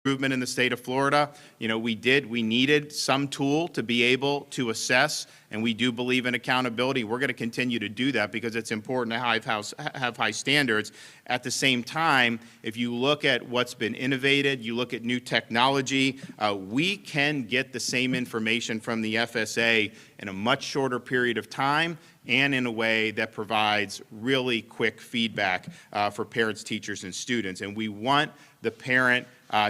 improvement in the state of Florida. You know, we needed some tool to be able to assess, and we do believe in accountability. We're going to continue to do that because it's important to have high standards. At the same time, if you look at what's been innovated, you look at new technology, we can get the same information from the FSA in a much shorter period of time and in a way that provides really quick feedback for parents, teachers, and students. And we want the parent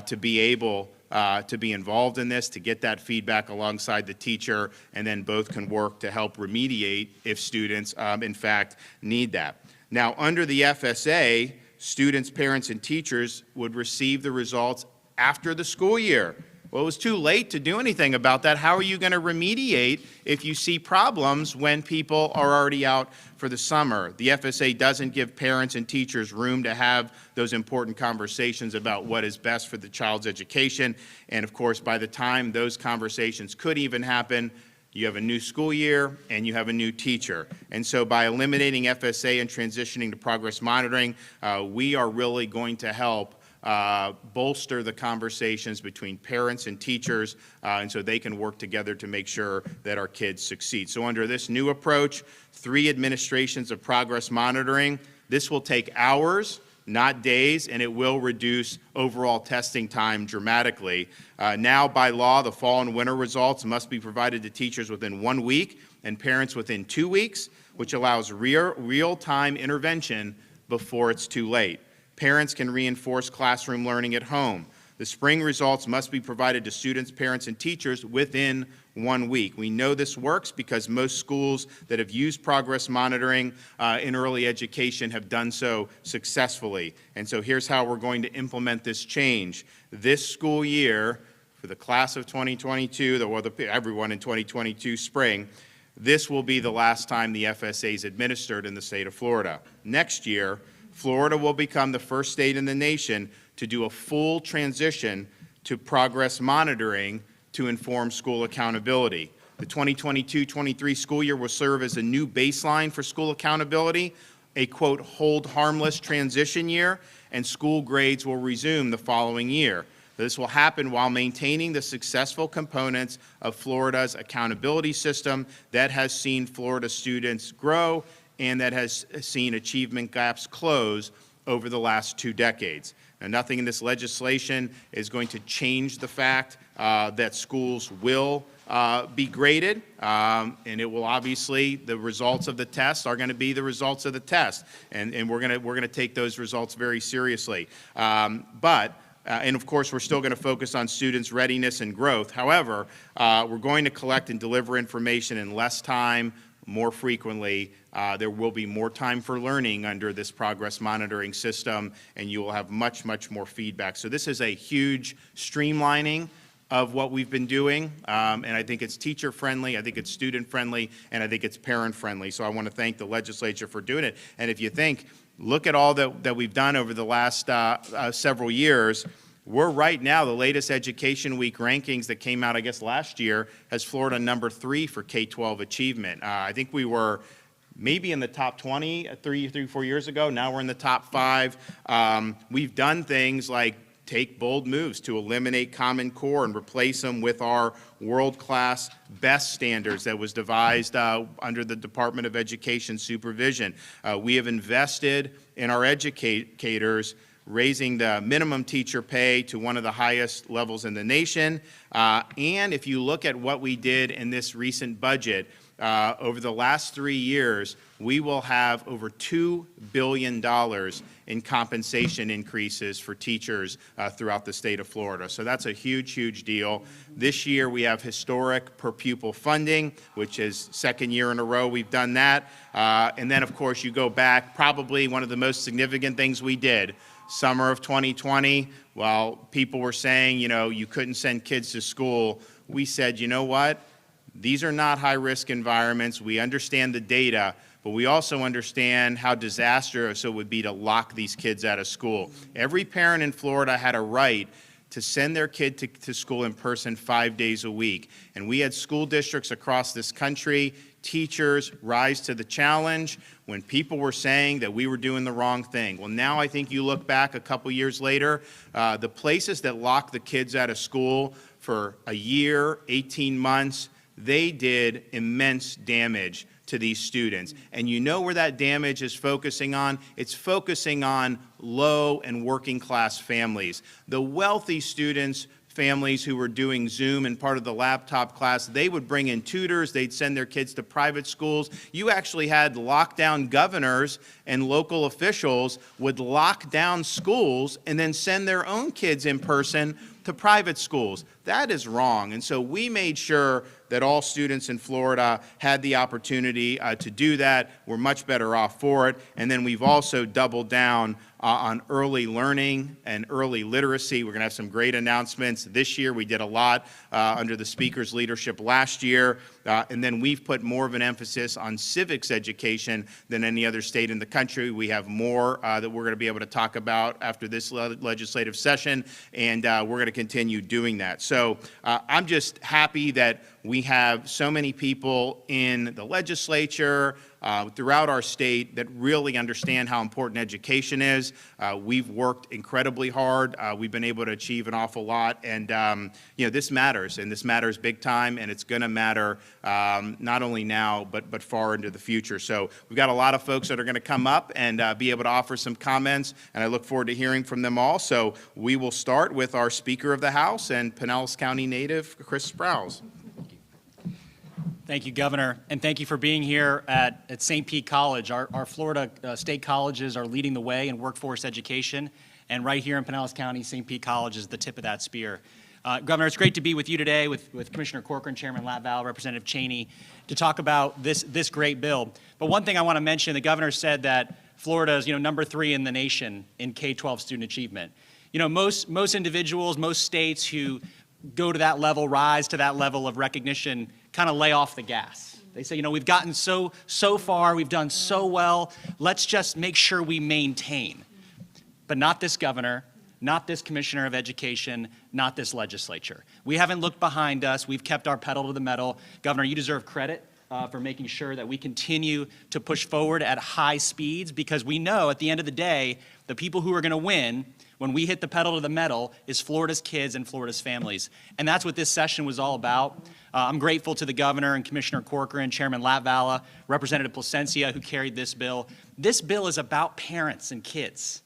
to be able to be involved in this, to get that feedback alongside the teacher, and then both can work to help remediate if students, in fact, need that. Now, under the FSA, students, parents, and teachers would receive the results after the school year. Well, it was too late to do anything about that. How are you going to remediate if you see problems when people are already out for the summer? The FSA doesn't give parents and teachers room to have those important conversations about what is best for the child's education. And of course, by the time those conversations could even happen, you have a new school year and you have a new teacher. And so by eliminating FSA and transitioning to progress monitoring, we are really going to help bolster the conversations between parents and teachers, and so they can work together to make sure that our kids succeed. So under this new approach, 3 administrations of progress monitoring, this will take hours, not days, and it will reduce overall testing time dramatically. Now, by law, the fall and winter results must be provided to teachers within 1 week and parents within 2 weeks, which allows real-time intervention before it's too late. Parents can reinforce classroom learning at home. The spring results must be provided to students, parents, and teachers within 1 week. We know this works because most schools that have used progress monitoring in early education have done so successfully. And so here's how we're going to implement this change. This school year, for the class of 2022, everyone in 2022 spring, this will be the last time the FSA is administered in the state of Florida. Next year, Florida will become the first state in the nation to do a full transition to progress monitoring to inform school accountability. The 2022-23 school year will serve as a new baseline for school accountability, a, quote, hold harmless transition year, and school grades will resume the following year. This will happen while maintaining the successful components of Florida's accountability system that has seen Florida students grow and that has seen achievement gaps close over the last 2 decades. Now, nothing in this legislation is going to change the fact that schools will be graded, and it will obviously, the results of the test are going to be the results of the test, and we're going to take those results very seriously. And of course, we're still going to focus on students' readiness and growth. However, we're going to collect and deliver information in less time, more frequently. There will be more time for learning under this progress monitoring system, and you will have much, much more feedback. So this is a huge streamlining of what we've been doing, and I think it's teacher-friendly, I think it's student-friendly, and I think it's parent-friendly. So I want to thank the legislature for doing it. And if you think, look at all that we've done over the last several years. We're right now, the latest Education Week rankings that came out, I guess, last year, has Florida number 3 for K-12 achievement. I think we were maybe in the top 20 4 years ago. Now we're in the top 5. We've done things like take bold moves to eliminate Common Core and replace them with our world-class BEST standards that was devised under the Department of Education supervision. We have invested in our educators, raising the minimum teacher pay to one of the highest levels in the nation. And if you look at what we did in this recent budget, over the last 3 years, we will have over $2 billion in compensation increases for teachers throughout the state of Florida. So that's a huge, huge deal. This year we have historic per pupil funding, which is 2nd year in a row we've done that. And then, of course, you go back, probably one of the most significant things we did, summer of 2020, while people were saying, you know, you couldn't send kids to school, we said, you know what? These are not high-risk environments. We understand the data, but we also understand how disastrous it would be to lock these kids out of school. Every parent in Florida had a right to send their kid to school in person 5 days a week. And we had school districts across this country, teachers rise to the challenge when people were saying that we were doing the wrong thing. Well, now I think you look back a couple years later, the places that locked the kids out of school for a year, 18 months, they did immense damage to these students. And you know where that damage is focusing on? It's focusing on low and working class families. The wealthy students, families who were doing Zoom and part of the laptop class, they would bring in tutors, they'd send their kids to private schools. You actually had lockdown governors and local officials would lock down schools and then send their own kids in person to private schools. That is wrong. And so we made sure that all students in Florida had the opportunity to do that. We're much better off for it. And then we've also doubled down on early learning and early literacy. We're going to have some great announcements this year. We did a lot under the speaker's leadership last year. And then we've put more of an emphasis on civics education than any other state in the country. We have more that we're going to be able to talk about after this legislative session, and we're going to continue doing that. So I'm just happy that we have so many people in the legislature, throughout our state that really understand how important education is. We've worked incredibly hard. We've been able to achieve an awful lot, and this matters, and this matters big time, and it's going to matter not only now but far into the future. So we've got a lot of folks that are going to come up and be able to offer some comments, and I look forward to hearing from them all. So we will start with our Speaker of the House and Pinellas County native, Chris Sprouls. Thank you, Governor, and thank you for being here at St. Pete College. Our Florida state colleges are leading the way in workforce education, and right here in Pinellas County, St. Pete College is the tip of that spear. Governor, it's great to be with you today with Commissioner Corcoran, Chairman Latval, Representative Cheney, to talk about this great bill. But one thing I want to mention, the Governor said that Florida is number 3 in the nation in K-12 student achievement. Most individuals, most states who go to that level, rise to that level of recognition, kind of lay off the gas. They say, we've gotten so far, we've done so well, let's just make sure we maintain. But not this governor, not this commissioner of education, not this legislature. We haven't looked behind us. We've kept our pedal to the metal. Governor, you deserve credit for making sure that we continue to push forward at high speeds, because we know at the end of the day, the people who are going to win when we hit the pedal to the metal is Florida's kids and Florida's families. And that's what this session was all about. I'm grateful to the governor and Commissioner Corcoran, Chairman Latvala, Representative Placencia, who carried this bill. This bill is about parents and kids.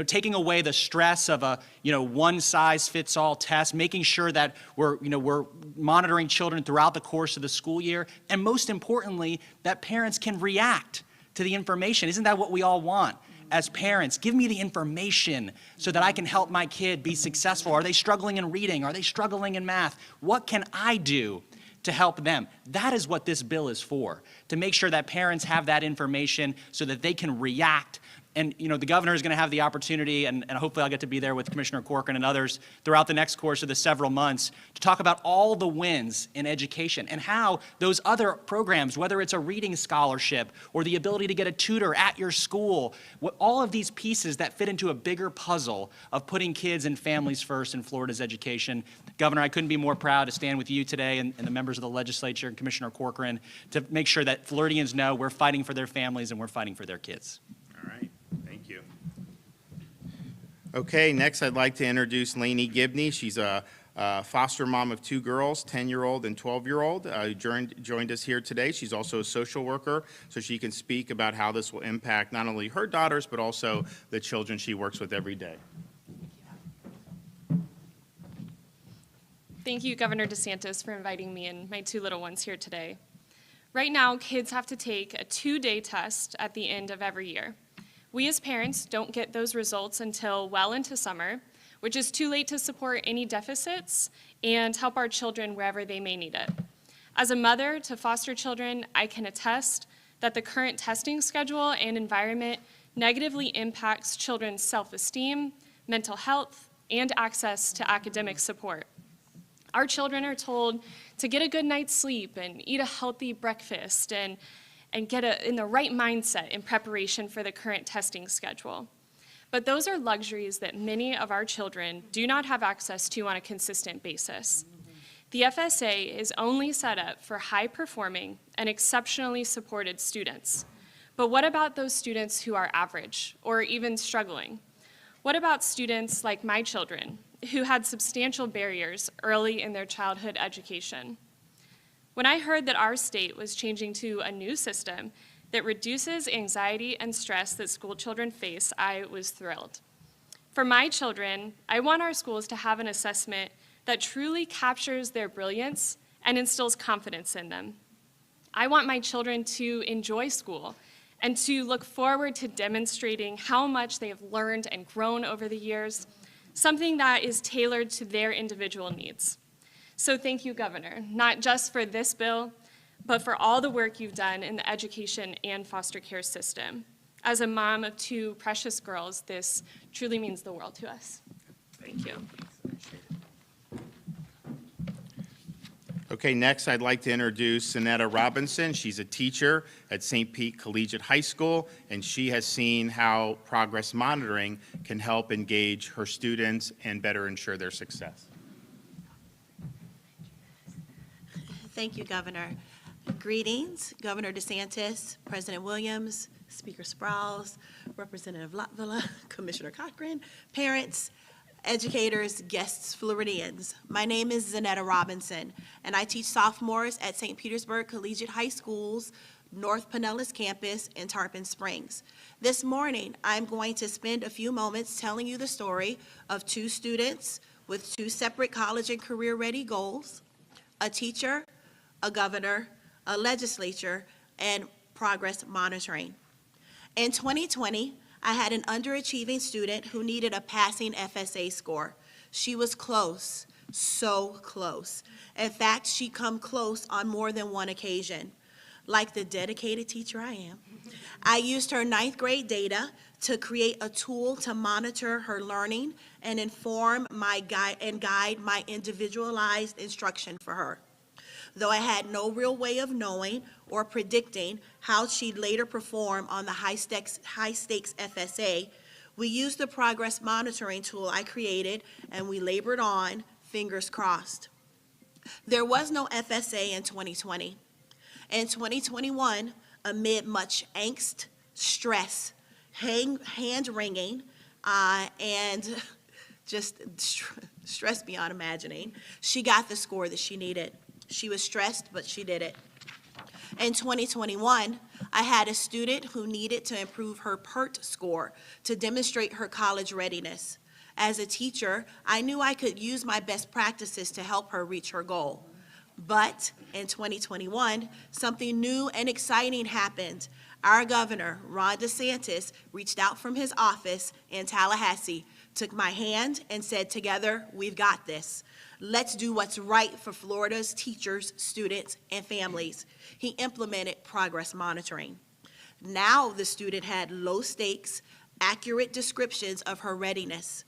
Taking away the stress of a one-size-fits-all test, making sure that we're monitoring children throughout the course of the school year, and most importantly, that parents can react to the information. Isn't that what we all want? As parents, give me the information so that I can help my kid be successful. Are they struggling in reading? Are they struggling in math? What can I do to help them? That is what this bill is for, to make sure that parents have that information so that they can react. And the governor is going to have the opportunity, and hopefully I'll get to be there with Commissioner Corcoran and others throughout the next course of the several months to talk about all the wins in education and how those other programs, whether it's a reading scholarship or the ability to get a tutor at your school, all of these pieces that fit into a bigger puzzle of putting kids and families first in Florida's education. Governor, I couldn't be more proud to stand with you today and the members of the legislature and Commissioner Corcoran to make sure that Floridians know we're fighting for their families and we're fighting for their kids. All right. Okay, next I'd like to introduce Lainey Gibney. She's a foster mom of 2 girls, 10-year-old and 12-year-old, joined us here today. She's also a social worker, so she can speak about how this will impact not only her daughters, but also the children she works with every day. Thank you, Governor DeSantis, for inviting me and my 2 little ones here today. Right now, kids have to take a 2-day test at the end of every year. We as parents don't get those results until well into summer, which is too late to support any deficits and help our children wherever they may need it. As a mother to foster children, I can attest that the current testing schedule and environment negatively impacts children's self-esteem, mental health, and access to academic support. Our children are told to get a good night's sleep and eat a healthy breakfast and get in the right mindset in preparation for the current testing schedule. But those are luxuries that many of our children do not have access to on a consistent basis. The FSA is only set up for high-performing and exceptionally supported students. But what about those students who are average or even struggling? What about students like my children who had substantial barriers early in their childhood education? When I heard that our state was changing to a new system that reduces anxiety and stress that school children face, I was thrilled. For my children, I want our schools to have an assessment that truly captures their brilliance and instills confidence in them. I want my children to enjoy school and to look forward to demonstrating how much they have learned and grown over the years, something that is tailored to their individual needs. So thank you, Governor, not just for this bill, but for all the work you've done in the education and foster care system. As a mom of two precious girls, this truly means the world to us. Thank you. Okay, next I'd like to introduce Sonetta Robinson. She's a teacher at St. Pete Collegiate High School, and she has seen how progress monitoring can help engage her students and better ensure their success. Thank you, Governor. Greetings, Governor DeSantis, President Williams, Speaker Sprouls, Representative Lotvilla, Commissioner Cochran, parents, educators, guests, Floridians. My name is Zanetta Robinson, and I teach sophomores at St. Petersburg Collegiate High School's North Pinellas campus in Tarpon Springs. This morning, I'm going to spend a few moments telling you the story of two students with two separate college and career-ready goals, a teacher, a governor, a legislature, and progress monitoring. In 2020, I had an underachieving student who needed a passing FSA score. She was close, so close. In fact, she come close on more than one occasion. Like the dedicated teacher I am, I used her 9th grade data to create a tool to monitor her learning and inform and guide my individualized instruction for her. Though I had no real way of knowing or predicting how she'd later perform on the high-stakes FSA, we used the progress monitoring tool I created, and we labored on, fingers crossed. There was no FSA in 2020. In 2021, amid much angst, stress, hand-wringing, and just stress beyond imagining, she got the score that she needed. She was stressed, but she did it. In 2021, I had a student who needed to improve her PERT score to demonstrate her college readiness. As a teacher, I knew I could use my best practices to help her reach her goal. But in 2021, something new and exciting happened. Our governor, Ron DeSantis, reached out from his office in Tallahassee, took my hand, and said, "Together, we've got this. Let's do what's right for Florida's teachers, students, and families." He implemented progress monitoring. Now the student had low-stakes, accurate descriptions of her readiness.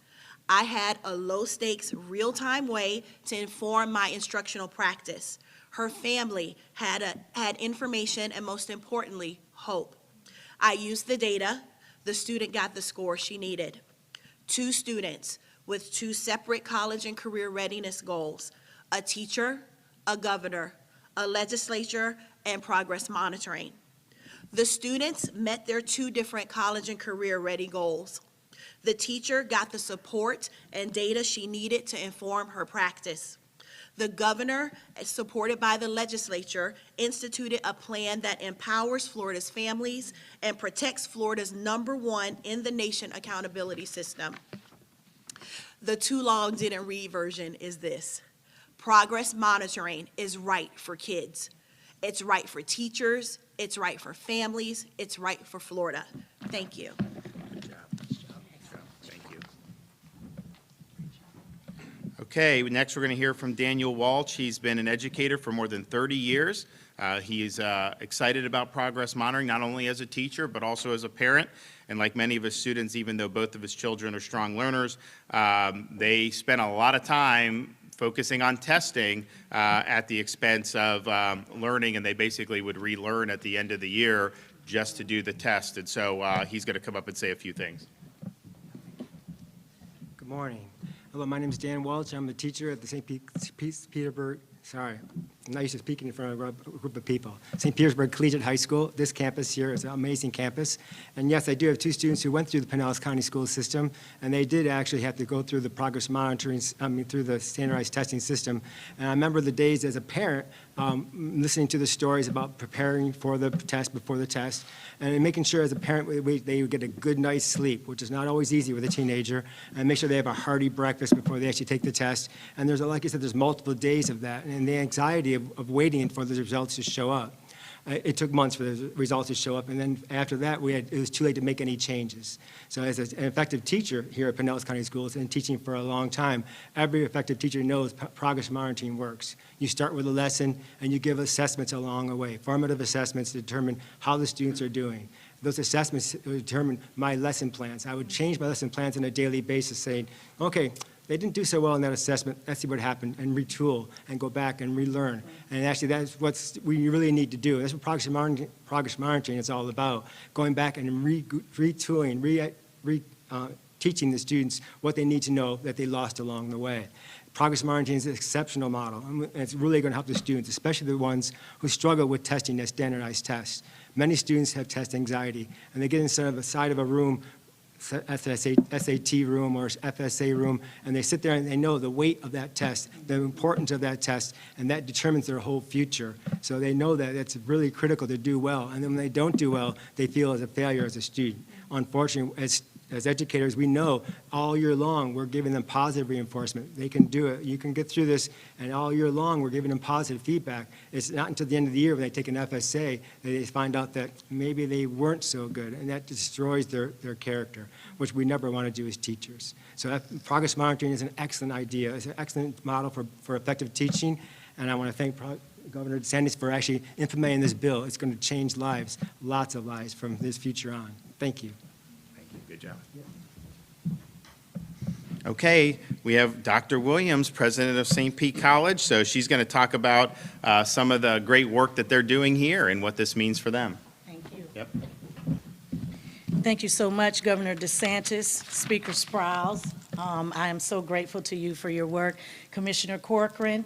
I had a low-stakes, real-time way to inform my instructional practice. Her family had information and, most importantly, hope. I used the data. The student got the score she needed. Two students with two separate college and career readiness goals, a teacher, a governor, a legislature, and progress monitoring. The students met their two different college and career ready goals. The teacher got the support and data she needed to inform her practice. The governor, supported by the legislature, instituted a plan that empowers Florida's families and protects Florida's #1 in the nation accountability system. The too long didn't read version is this: progress monitoring is right for kids. It's right for teachers, it's right for families, it's right for Florida. Thank you. Good job. Thank you. Okay, next we're going to hear from Daniel Walsh. He's been an educator for more than 30 years. He's excited about progress monitoring, not only as a teacher, but also as a parent. And like many of his students, even though both of his children are strong learners, they spent a lot of time focusing on testing at the expense of learning, and they basically would relearn at the end of the year just to do the test. And so he's going to come up and say a few things. Good morning. Hello, my name is Dan Welch. I'm a teacher at the Petersburg. Sorry, I'm not used to speaking in front of a group of people. St. Petersburg Collegiate High School. This campus here is an amazing campus. And yes, I do have 2 students who went through the Pinellas County school system, and they did actually have to go through the progress monitoring, through the standardized testing system. And I remember the days as a parent listening to the stories about preparing for the test, before the test, and making sure as a parent they would get a good night's sleep, which is not always easy with a teenager, and make sure they have a hearty breakfast before they actually take the test. And there's, like I said, there's multiple days of that, and the anxiety of waiting for the results to show up. It took months for the results to show up, and then after that, it was too late to make any changes. So as an effective teacher here at Pinellas County Schools and teaching for a long time, every effective teacher knows progress monitoring works. You start with a lesson, and you give assessments along the way, formative assessments to determine how the students are doing. Those assessments determine my lesson plans. I would change my lesson plans on a daily basis, saying, okay, they didn't do so well in that assessment. Let's see what happened, and retool, and go back and relearn. And actually, that's what we really need to do. That's what progress monitoring is all about, going back and retooling, teaching the students what they need to know that they lost along the way. Progress monitoring is an exceptional model, and it's really going to help the students, especially the ones who struggle with testing as standardized tests. Many students have test anxiety, and they get inside of a room, SAT room or FSA room, and they sit there and they know the weight of that test, the importance of that test, and that determines their whole future. So they know that it's really critical to do well, and then when they don't do well, they feel as a failure as a student. Unfortunately, as educators, we know all year long we're giving them positive reinforcement. They can do it. You can get through this, and all year long we're giving them positive feedback. It's not until the end of the year when they take an FSA that they find out that maybe they weren't so good, and that destroys their character, which we never want to do as teachers. So progress monitoring is an excellent idea. It's an excellent model for effective teaching, and I want to thank Governor DeSantis for actually implementing this bill. It's going to change lives, lots of lives from this future on. Thank you. Good job. Okay, we have Dr. Williams, president of St. Pete College, so she's going to talk about some of the great work that they're doing here and what this means for them. Thank you. Yep. Thank you so much, Governor DeSantis, Speaker Sprouls. I am so grateful to you for your work. Commissioner Corcoran,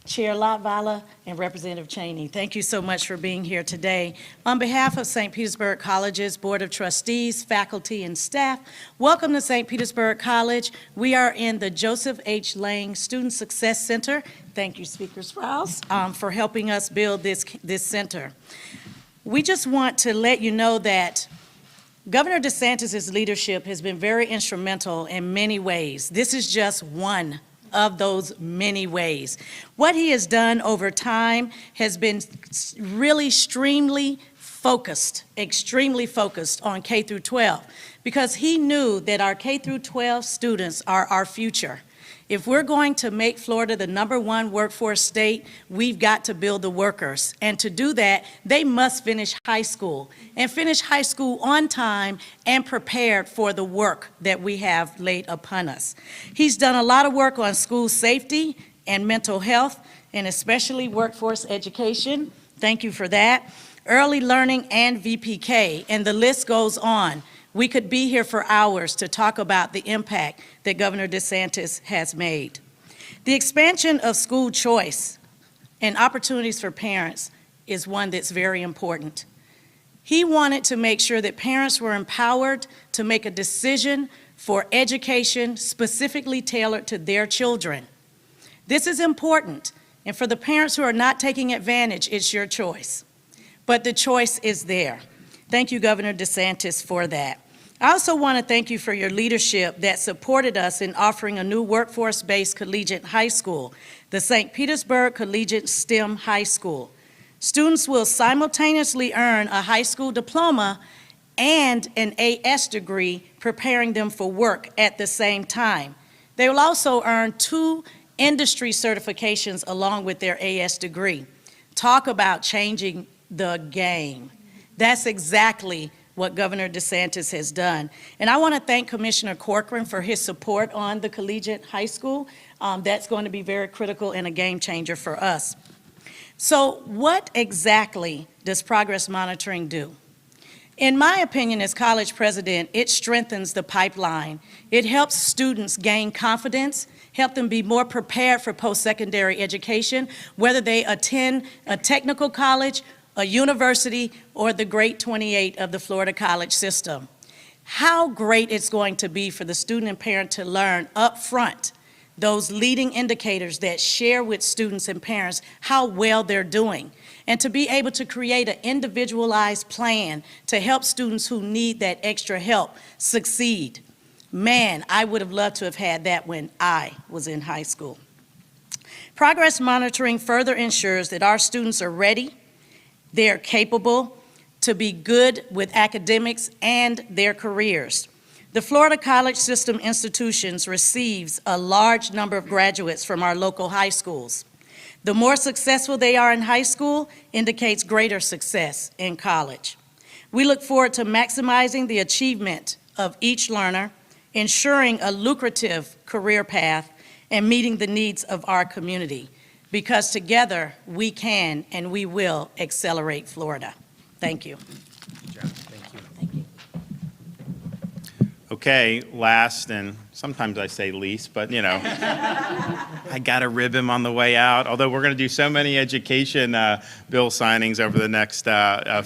Chair Latvala, and Representative Cheney. Thank you so much for being here today. On behalf of St. Petersburg College's Board of Trustees, faculty, and staff, welcome to St. Petersburg College. We are in the Joseph H. Lang Student Success Center. Thank you, Speaker Sprouls, for helping us build this center. We just want to let you know that Governor DeSantis' leadership has been very instrumental in many ways. This is just one of those many ways. What he has done over time has been really extremely focused on K through 12, because he knew that our K through 12 students are our future. If we're going to make Florida the #1 workforce state, we've got to build the workers. And to do that, they must finish high school, and finish high school on time and prepared for the work that we have laid upon us. He's done a lot of work on school safety and mental health, and especially workforce education. Thank you for that. Early learning and VPK, and the list goes on. We could be here for hours to talk about the impact that Governor DeSantis has made. The expansion of school choice and opportunities for parents is one that's very important. He wanted to make sure that parents were empowered to make a decision for education specifically tailored to their children. This is important, and for the parents who are not taking advantage, it's your choice. But the choice is there. Thank you, Governor DeSantis, for that. I also want to thank you for your leadership that supported us in offering a new workforce-based collegiate high school, the St. Petersburg Collegiate STEM High School. Students will simultaneously earn a high school diploma and an AS degree, preparing them for work at the same time. They will also earn 2 industry certifications along with their AS degree. Talk about changing the game. That's exactly what Governor DeSantis has done. And I want to thank Commissioner Corcoran for his support on the collegiate high school. That's going to be very critical and a game changer for us. So what exactly does progress monitoring do? In my opinion, as college president, it strengthens the pipeline. It helps students gain confidence, help them be more prepared for post-secondary education, whether they attend a technical college, a university, or the Great 28 of the Florida college system. How great it's going to be for the student and parent to learn up front those leading indicators that share with students and parents how well they're doing, and to be able to create an individualized plan to help students who need that extra help succeed. Man, I would have loved to have had that when I was in high school. Progress monitoring further ensures that our students are ready, they're capable to be good with academics and their careers. The Florida college system institutions receives a large number of graduates from our local high schools. The more successful they are in high school indicates greater success in college. We look forward to maximizing the achievement of each learner, ensuring a lucrative career path, and meeting the needs of our community, because together we can and we will accelerate Florida. Thank you. Good job. Thank you. Okay, last, and sometimes I say least, but you know, I got to rib him on the way out. Although we're going to do so many education bill signings over the next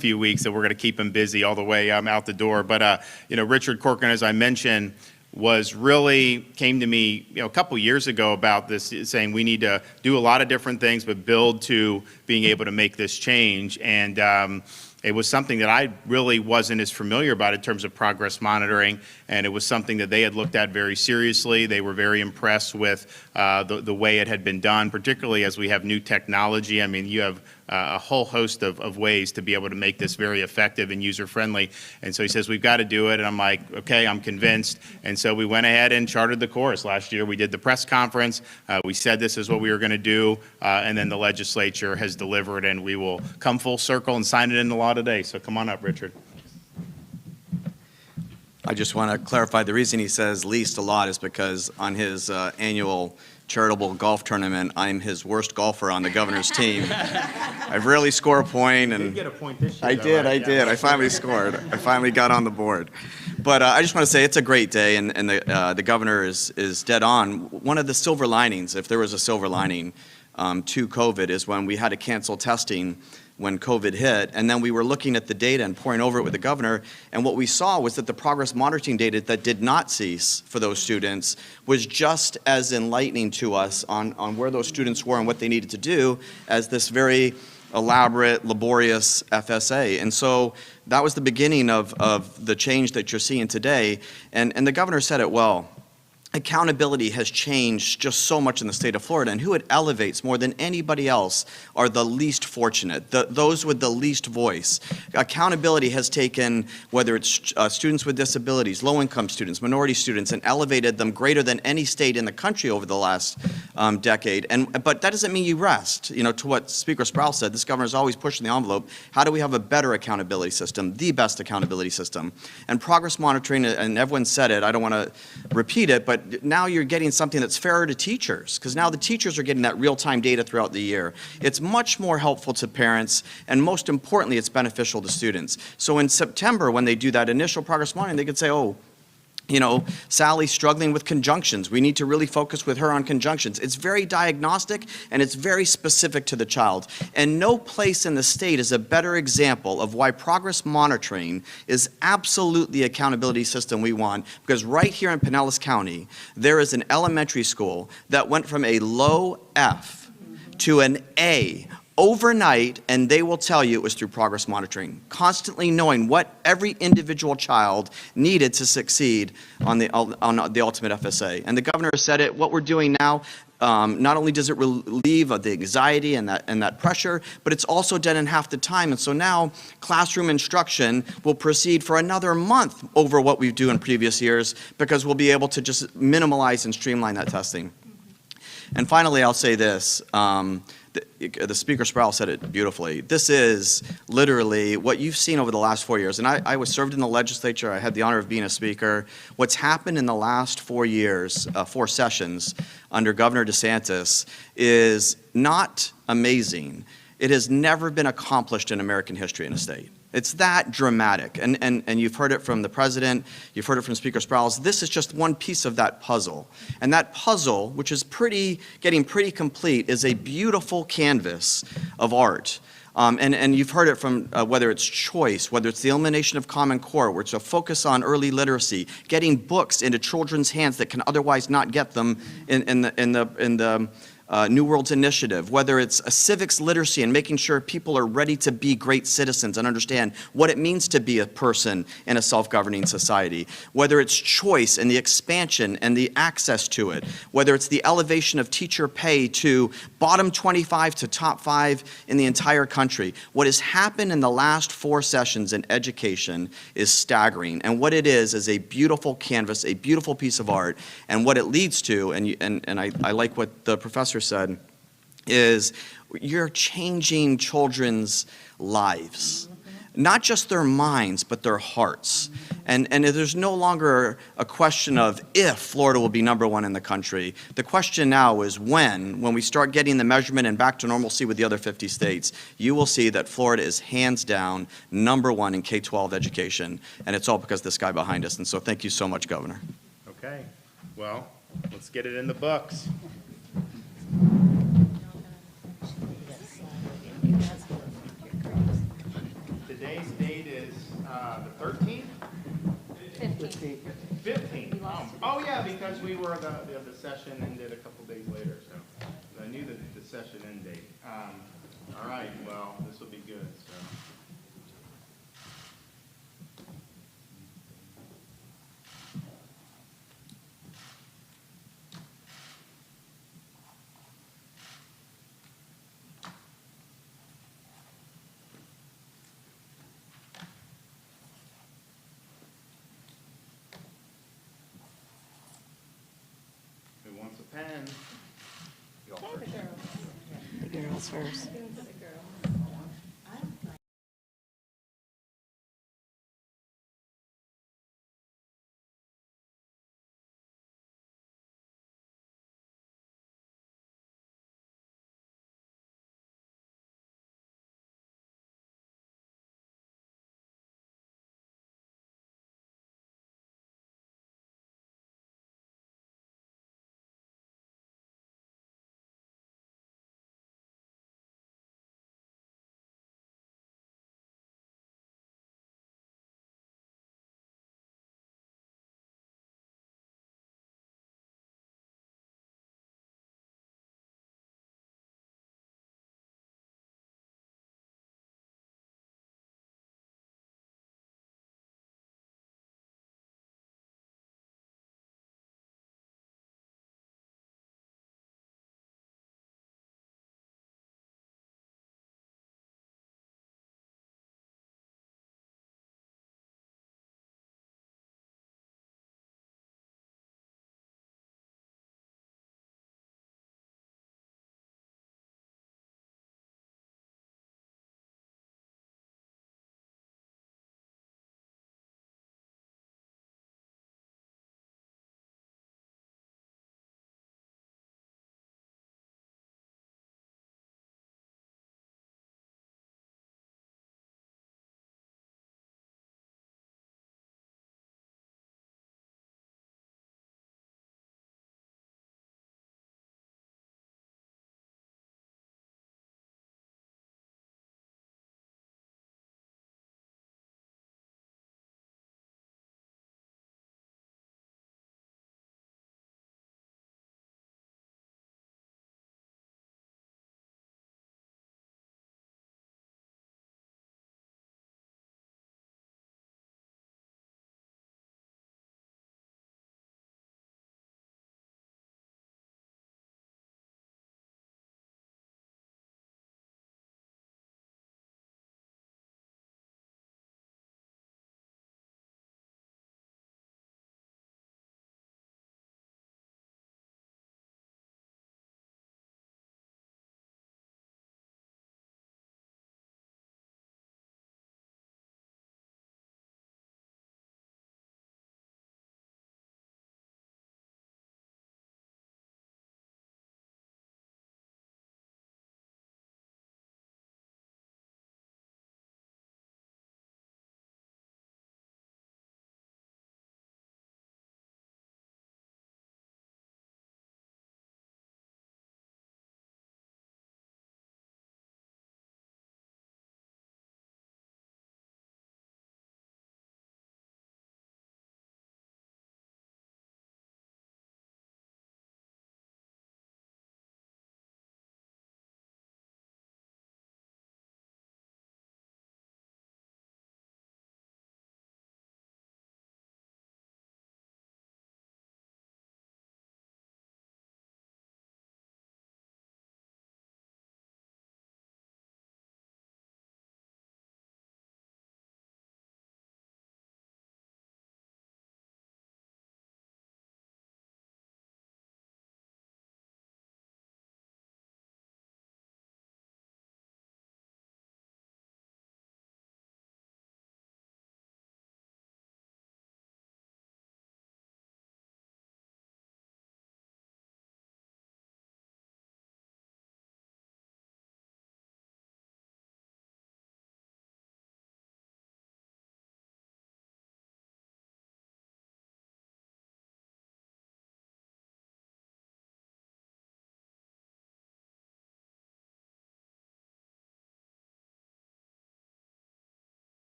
few weeks that we're going to keep him busy all the way out the door. But you know, Richard Corcoran, as I mentioned, came to me, you know, a couple years ago about this, saying we need to do a lot of different things, but build to being able to make this change. And it was something that I really wasn't as familiar about in terms of progress monitoring, and it was something that they had looked at very seriously. They were very impressed with the way it had been done, particularly as we have new technology. I mean, you have a whole host of ways to be able to make this very effective and user-friendly. And so he says, we've got to do it. And I'm like, okay, I'm convinced. And so we went ahead and charted the course. Last year, we did the press conference. We said this is what we were going to do. And then the legislature has delivered, and we will come full circle and sign it into law today. So come on up, Richard. I just want to clarify, the reason he says least a lot is because on his annual charitable golf tournament, I'm his worst golfer on the governor's team. I rarely score a point, and You did get a point this year. I though, did. right? I did. I finally scored. I finally got on the board. But I just want to say it's a great day, and the governor is dead on. One of the silver linings, if there was a silver lining to COVID, is when we had to cancel testing when COVID hit, and then we were looking at the data and poring over it with the governor, and what we saw was that the progress monitoring data that did not cease for those students was just as enlightening to us on where those students were and what they needed to do as this very elaborate, laborious FSA. And so that was the beginning of the change that you're seeing today, and the governor said it well. Accountability has changed just so much in the state of Florida, and who it elevates more than anybody else are the least fortunate, those with the least voice. Accountability has taken, whether it's students with disabilities, low-income students, minority students, and elevated them greater than any state in the country over the last decade. But that doesn't mean you rest. You know, to what Speaker Sprouls said, this governor is always pushing the envelope. How do we have a better accountability system, the best accountability system? And progress monitoring, and everyone said it, I don't want to repeat it, but now you're getting something that's fairer to teachers, because now the teachers are getting that real-time data throughout the year. It's much more helpful to parents, and most importantly, it's beneficial to students. So in September, when they do that initial progress monitoring, they could say, oh, you know, Sally's struggling with conjunctions. We need to really focus with her on conjunctions. It's very diagnostic, and it's very specific to the child. And no place in the state is a better example of why progress monitoring is absolutely the accountability system we want, because right here in Pinellas County, there is an elementary school that went from a low F to an A overnight, and they will tell you it was through progress monitoring, constantly knowing what every individual child needed to succeed on the ultimate FSA. And the governor said it, what we're doing now, not only does it relieve of the anxiety and that pressure, but it's also done in half the time. And so now classroom instruction will proceed for another month over what we do in previous years, because we'll be able to just minimize and streamline that testing. And finally, I'll say this. The Speaker Sprouls said it beautifully. This is literally what you've seen over the last 4 years. And I was served in the legislature. I had the honor of being a speaker. What's happened in the last 4 years, 4 sessions under Governor DeSantis is not amazing. It has never been accomplished in American history in a state. It's that dramatic. And you've heard it from the president, you've heard it from Speaker Sprouls. This is just one piece of that puzzle. And that puzzle, which is getting pretty complete, is a beautiful canvas of art. And you've heard it from whether it's choice, whether it's the elimination of Common Core, where it's a focus on early literacy, getting books into children's hands that can otherwise not get them in the New Worlds Initiative, whether it's a civics literacy and making sure people are ready to be great citizens and understand what it means to be a person in a self-governing society, whether it's choice and the expansion and the access to it, whether it's the elevation of teacher pay to bottom 25 to top 5 in the entire country. What has happened in the last 4 sessions in education is staggering, and what it is a beautiful canvas, a beautiful piece of art, and what it leads to, and I like what the professor said, is you're changing children's lives. Not just their minds, but their hearts. And there's no longer a question of if Florida will be #1 in the country. The question now is when we start getting the measurement and back to normalcy with the other 50 states, you will see that Florida is hands down #1 in K-12 education. And it's all because of this guy behind us. And so thank you so much, Governor. Okay, well, let's get it in the books. Today's date is the 13th? 15th. Oh, yeah, because we were, the session ended a couple days later, so I knew the session end date. All right, well, this will be good, so. Who wants a pen? The girls first.